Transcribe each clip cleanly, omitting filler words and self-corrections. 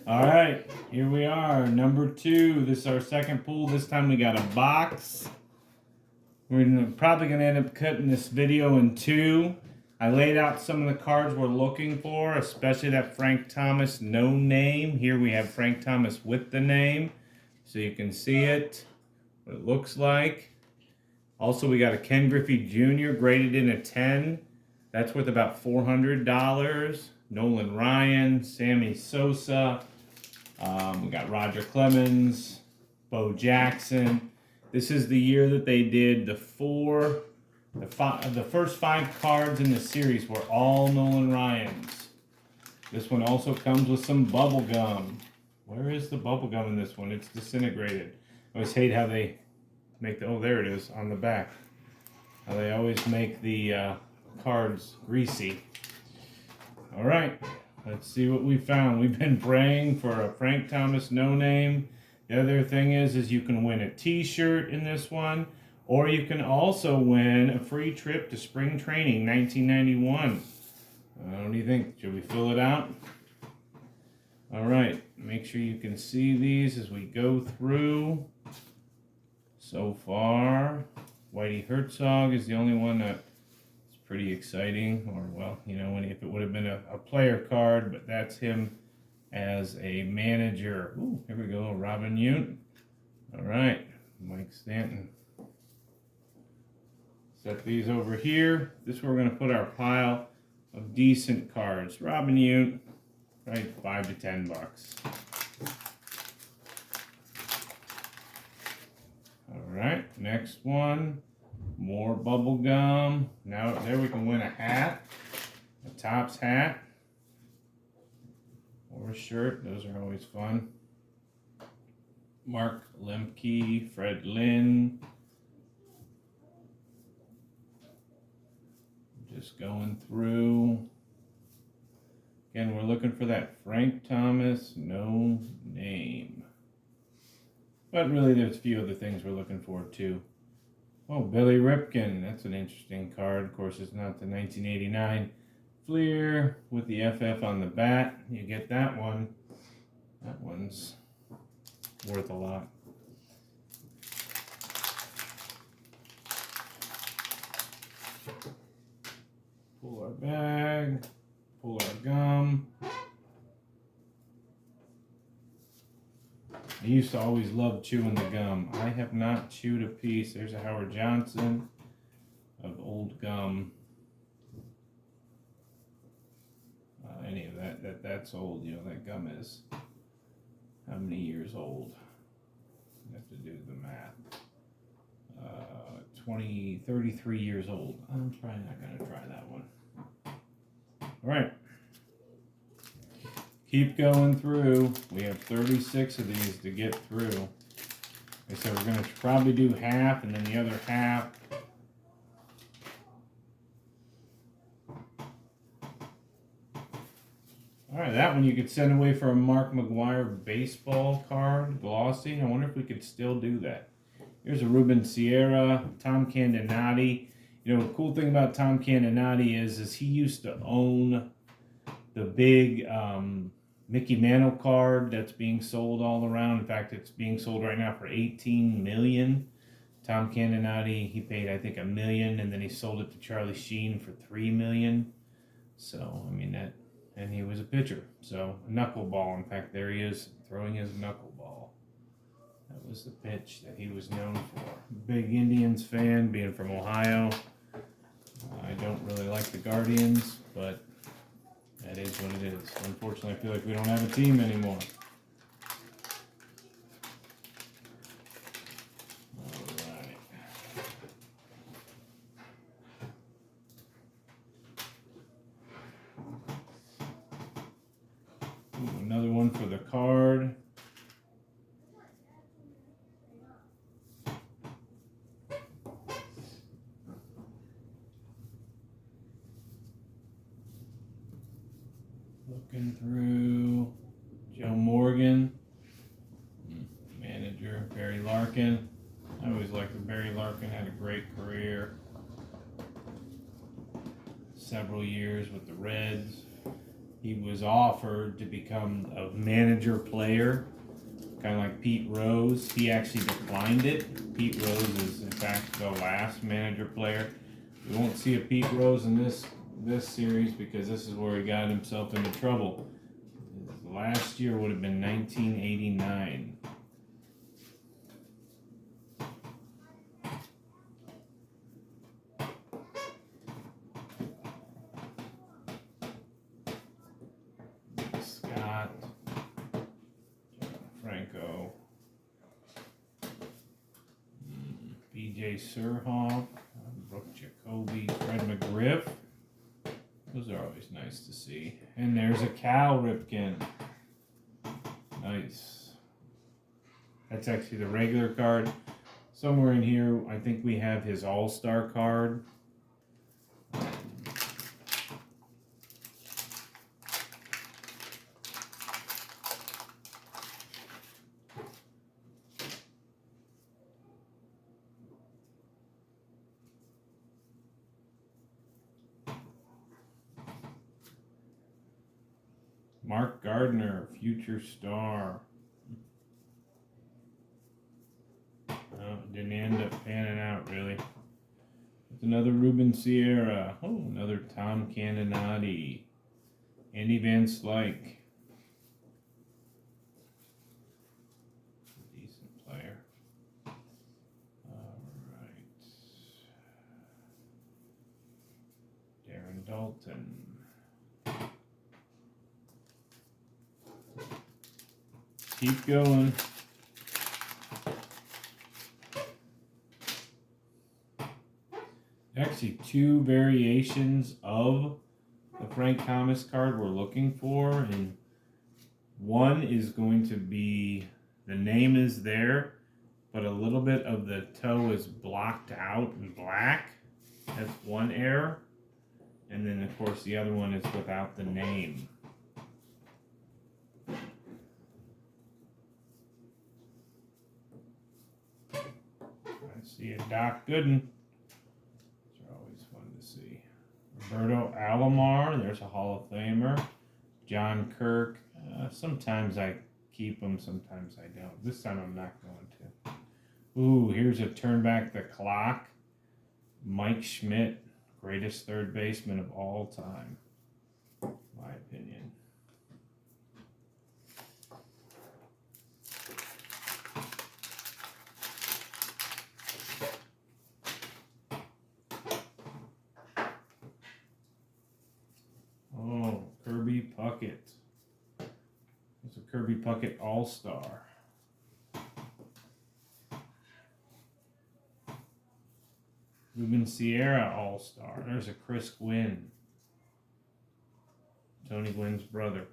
All right, here we are, number 2. This is our second pull. This time we got a box. We're probably going to end up cutting this video in 2. I laid out some of the cards we're looking for, especially that FrankThomas no name. Here we have FrankThomas with the name, so you can see it, what it looks like. Also, we got a Ken Griffey Jr. graded in a 10. That's worth about $400. Nolan Ryan, Sammy Sosa. We got Roger Clemens, Bo Jackson. This is the year that they did the first 5 cards in the series were all Nolan Ryans. This one also comes with some bubble gum. Where is the bubble gum in this one? It's disintegrated. I always hate how they make oh, there it is on the back. How they always make the cards greasy. All right. Let's see what we found. We've been praying for a FrankThomas no name. The other thing is you can win a t-shirt in this one, or you can also win a free trip to spring training 1991. What do you think? Should we fill it out? All right. Make sure you can see these as we go through. So far, Whitey Herzog is the only one that pretty exciting, or well, you know, if it would have been a player card, but that's him as a manager. Ooh, here we go, Robin Yount. All right, Mike Stanton. Set these over here. This is where we're going to put our pile of decent cards. Robin Yount, right, $5 to $10. All right, next one. More bubble gum. Now there we can win a hat, a Topps hat, or a shirt. Those are always fun. Mark Lemke, Fred Lynn. Just going through. Again, we're looking for that FrankThomas no name. But really, there's a few other things we're looking for too. Oh, Billy Ripken. That's an interesting card. Of course, it's not the 1989 Fleer with the FF on the bat. You get that one. That one's worth a lot. Pull our bag. Pull our gum. I used to always love chewing the gum. I have not chewed a piece. There's a Howard Johnson of old gum. Any of that's old. You know, that gum is how many years old? You have to do the math. 33 years old. I'm probably not going to try that one. All right. Keep going through. We have 36 of these to get through. Like I said, we're going to probably do half and then the other half. All right, that one you could send away for a Mark McGwire baseball card, glossy. I wonder if we could still do that. Here's a Ruben Sierra, Tom Candinati. You know, the cool thing about Tom Candinati is he used to own the big Mickey Mantle card that's being sold all around. In fact, it's being sold right now for $18 million. Tom Candinati, he paid, I think, $1 million, and then he sold it to Charlie Sheen for $3 million. So, I mean, that, and he was a pitcher. So, a knuckleball. In fact, there he is throwing his knuckleball. That was the pitch that he was known for. Big Indians fan, being from Ohio. I don't really like the Guardians, but that is what it is. Unfortunately, I feel like we don't have a team anymore. All right. Ooh, another one for the card. Looking through Joe Morgan, manager Barry Larkin. I always liked that Barry Larkin had a great career. Several years with the Reds. he was offered to become a manager player, kind of like Pete Rose. He actually declined it. Pete Rose is, in fact, the last manager player. We won't see a Pete Rose in this series because this is where he got himself into trouble. His last year would have been 1989. Scott, Franco, B.J. Surhoff, Brooke Jacoby, Fred McGriff. Those are always nice to see. And there's a Cal Ripken. Nice. That's actually the regular card. Somewhere in here, I think we have his All-Star card. Mark Gardner, future star. Didn't end up panning out, really. It's another Ruben Sierra. Oh, another Tom Candinati. Andy Van Slyke. Decent player. All right. Darren Dalton. Keep going. Actually, two variations of the Frank Thomas card we're looking for, and one is going to be, the name is there, but a little bit of the toe is blocked out in black. That's one error. And then, of course, the other one is without the name. I see a Doc Gooden. These are always fun to see. Roberto Alomar, there's a Hall of Famer. John Kirk. Sometimes I keep them, sometimes I don't. This time I'm not going to. Ooh, here's a turn back the clock. Mike Schmidt, greatest third baseman of all time, my opinion. Oh, Kirby Puckett. It's a Kirby Puckett All-Star. Ruben Sierra All-Star. There's a Chris Gwynn. Tony Gwynn's brother.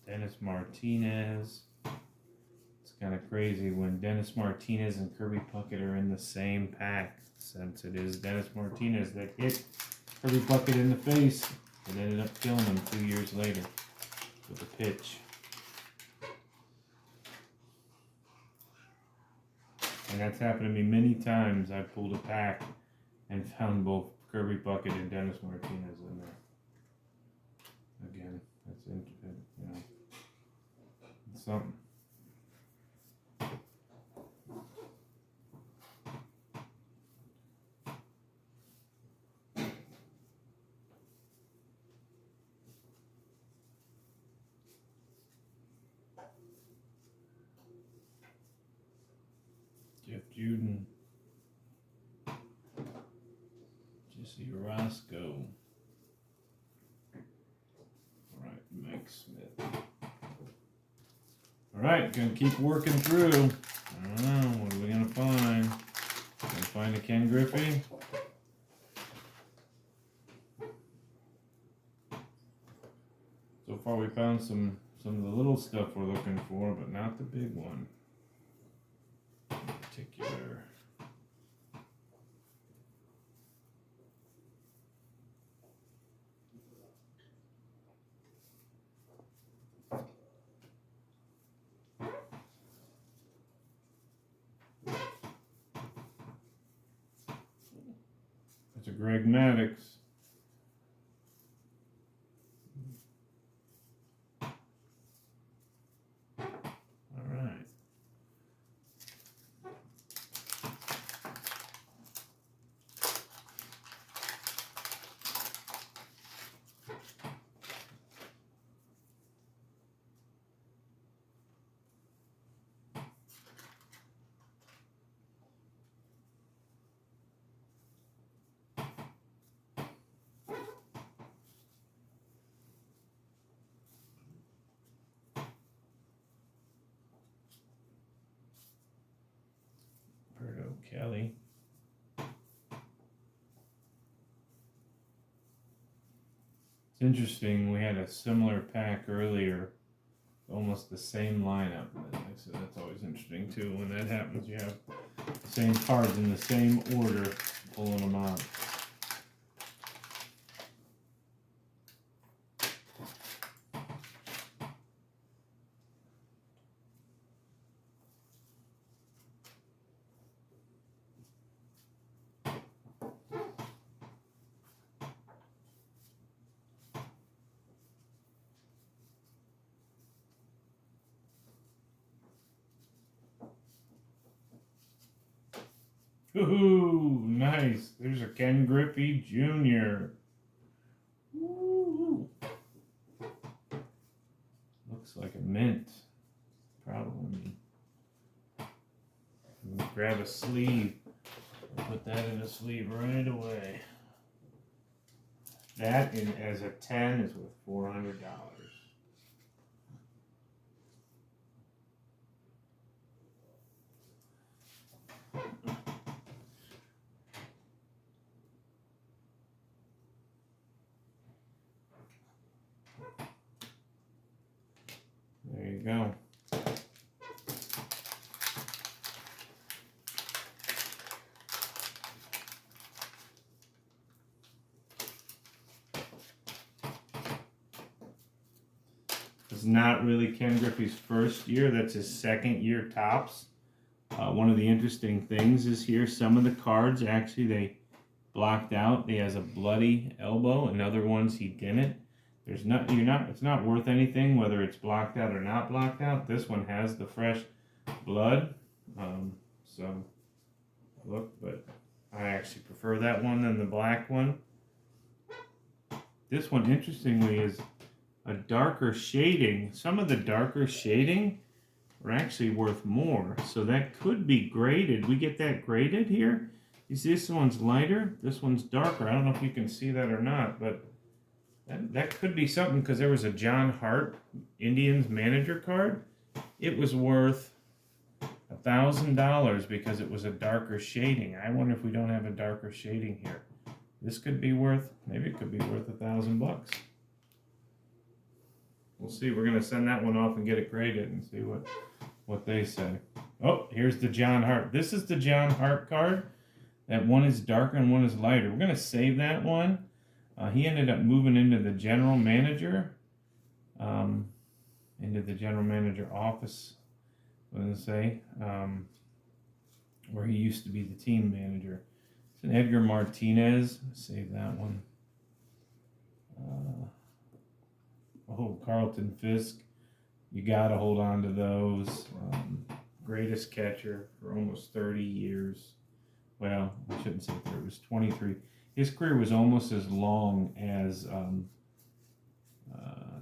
Dennis Martinez. It's kind of crazy when Dennis Martinez and Kirby Puckett are in the same pack, since it is Dennis Martinez that hit Kirby Puckett in the face and ended up killing him 2 years later with a pitch. And that's happened to me many times. I pulled a pack and found both Kirby Puckett and Dennis Martinez in there. Again, that's interesting, you know. It's something. Jeff Juden, Jesse Orozco. All right, Mike Smith. All right, gonna keep working through. I don't know, what are we gonna find? Gonna find a Ken Griffey? So far we found some of the little stuff we're looking for, but not the big one. Particular. That's a Greg Maddux. All right. Kelly. It's interesting, we had a similar pack earlier, almost the same lineup. So that's always interesting too. When that happens, you have the same cards in the same order, pulling them out. Ooh, nice. There's a Ken Griffey Jr. Ooh. Looks like a mint. Probably. Grab a sleeve. Put that in a sleeve right away. That in, as a 10 is worth $400. There you go. It's not really Ken Griffey's first year. That's his second year tops. One of the interesting things is here, some of the cards actually they blocked out. He has a bloody elbow, and other ones he didn't. There's not, it's not worth anything whether it's blocked out or not blocked out. This one has the fresh blood. So look, but I actually prefer that one than the black one. This one, interestingly, is a darker shading. Some of the darker shading are actually worth more. So that could be graded. We get that graded here. You see this one's lighter, this one's darker. I don't know if you can see that or not, but that could be something, because there was a John Hart Indians manager card. It was worth $1,000 because it was a darker shading. I wonder if we don't have a darker shading here. This could be worth, maybe it could be worth $1,000. We'll see. We're going to send that one off and get it graded and see what they say. Oh, here's the John Hart. This is the John Hart card. That one is darker and one is lighter. We're going to save that one. He ended up moving into the general manager, office, I'm going to say, where he used to be the team manager. It's an Edgar Martinez. Save that one. Carlton Fisk. You got to hold on to those. Greatest catcher for almost 30 years. Well, I shouldn't say 30. It was 23. His career was almost as long as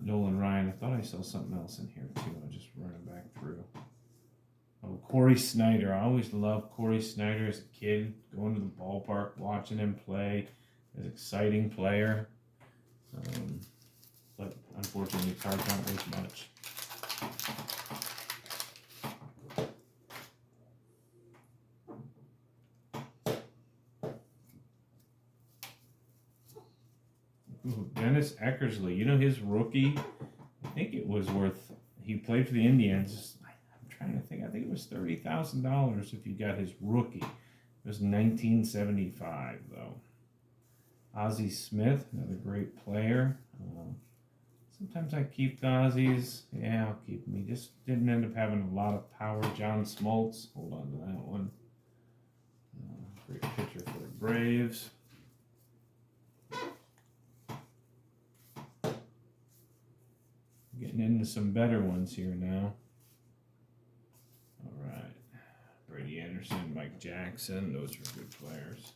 Nolan Ryan. I thought I saw something else in here too. I'll just run it back through. Oh, Corey Snyder. I always loved Corey Snyder as a kid. Going to the ballpark, watching him play. An exciting player. But unfortunately, cards aren't worth much. Ooh, Dennis Eckersley. You know, his rookie, I think it was worth, he played for the Indians. I'm trying to think. I think it was $30,000 if you got his rookie. It was 1975, though. Ozzie Smith, another great player. Sometimes I keep the Aussies. Yeah, I'll keep them. He just didn't end up having a lot of power. John Smoltz. Hold on to that one. Great pitcher for the Braves. into some better ones here now. All right. Brady Anderson, Mike Jackson, those are good players.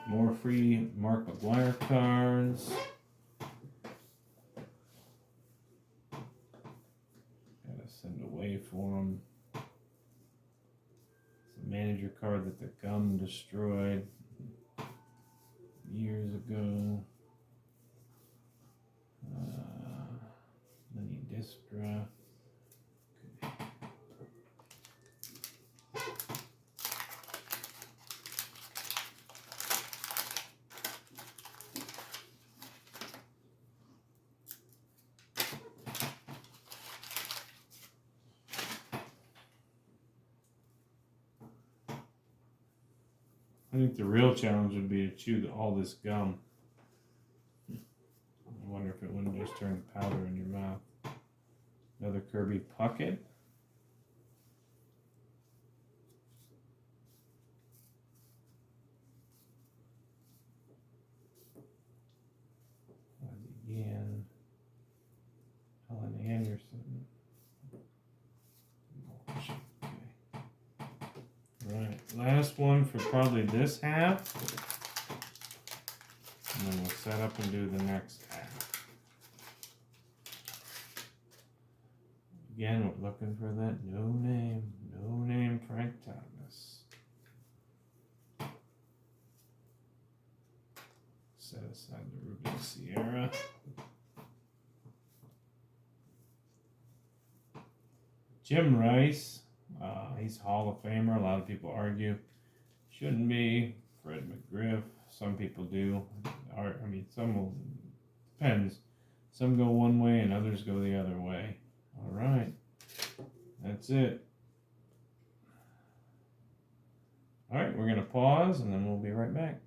More free Mark McGuire cards. Gotta send away for him. It's a manager card that the gum destroyed years ago. Lenny Dispra. I think the real challenge would be to chew all this gum. I wonder if it wouldn't just turn powder in your mouth. Another Kirby Puckett. Again. Helen Anderson. Okay. Right, last one for probably this half. And then we'll set up and do the next half. Again, we're looking for that no name FrankThomas. Set aside the Ruben Sierra. Jim Rice. He's Hall of Famer. A lot of people argue shouldn't be. Fred McGriff. Some people do. Some will, depends. Some go one way and others go the other way. All right. That's it. All right, we're going to pause and then we'll be right back.